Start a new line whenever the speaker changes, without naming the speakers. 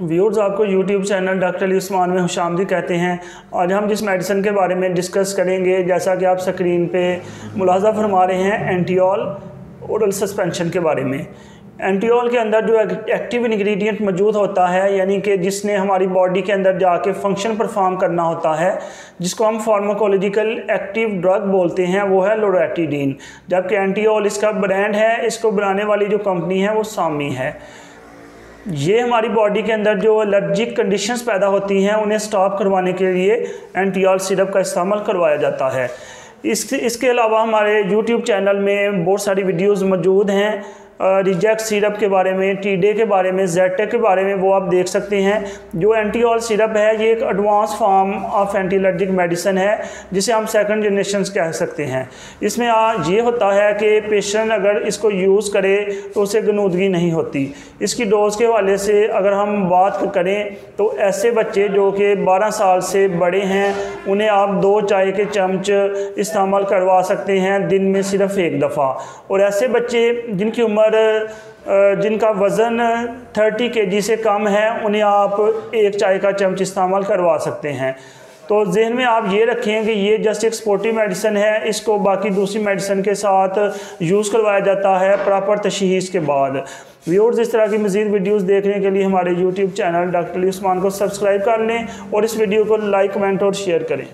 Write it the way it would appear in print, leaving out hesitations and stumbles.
Viewers, आपको YouTube channel doctor Ali Usman में खुशामदीद कहते हैं। आज हम जिस मेडिसिन के बारे में डिस्कस करेंगे, जैसा कि आप स्क्रीन पे मुलाहजा फरमा रहे हैं, एंटियोल ओरल सस्पेंशन के बारे में। एंटियोल के अंदर जो एक्टिव इंग्रेडिएंट मौजूद होता है, यानी कि जिसने हमारी बॉडी के अंदर जाके फंक्शन परफॉर्म करना होता है, जिसको हम फार्माकोलॉजिकल एक्टिव ड्रग बोलते हैं, वो है लोरेटिडीन। जबकि एंटियोल इसका ब्रांड है, इसको बनाने वाली जो कंपनी है वो सामी है। ये हमारी बॉडी के अंदर जो एलर्जिक कंडीशंस पैदा होती हैं उन्हें स्टॉप करवाने के लिए एंटियोल सिरप का इस्तेमाल करवाया जाता है। इसके अलावा हमारे यूट्यूब चैनल में बहुत सारी वीडियोस मौजूद हैं, रिजेक्ट सिरप के बारे में, टीडे के बारे में, जेटेक के बारे में, वो आप देख सकते हैं। जो एंटियोल सिरप है ये एक advance form of anti allergic medicine है, जिसे हम सेकंड जनरेशन कह सकते हैं। इसमें ये होता है कि पेशेंट अगर इसको यूज़ करे तो उसे गनूदगी नहीं होती। इसकी डोज के हवाले से अगर हम बात करें तो ऐसे बच्चे जो कि 12 साल से बड़े हैं उन्हें आप 2 चाय के चम्मच इस्तेमाल करवा सकते हैं दिन में सिर्फ 1 दफ़ा। और ऐसे बच्चे जिनकी उम्र जिनका वज़न 30 kg से कम है उन्हें आप 1 चाय का चम्मच इस्तेमाल करवा सकते हैं। तो जहन में आप ये रखें कि ये जस्ट एक स्पोर्टिव मेडिसिन है, इसको बाकी दूसरी मेडिसिन के साथ यूज़ करवाया जाता है प्रॉपर तशख़ीस के बाद। व्यूअर्स, इस तरह की मज़ीद वीडियोस देखने के लिए हमारे YouTube channel doctor Ali Usman को सब्सक्राइब कर लें और इस वीडियो को लाइक, कमेंट और शेयर करें।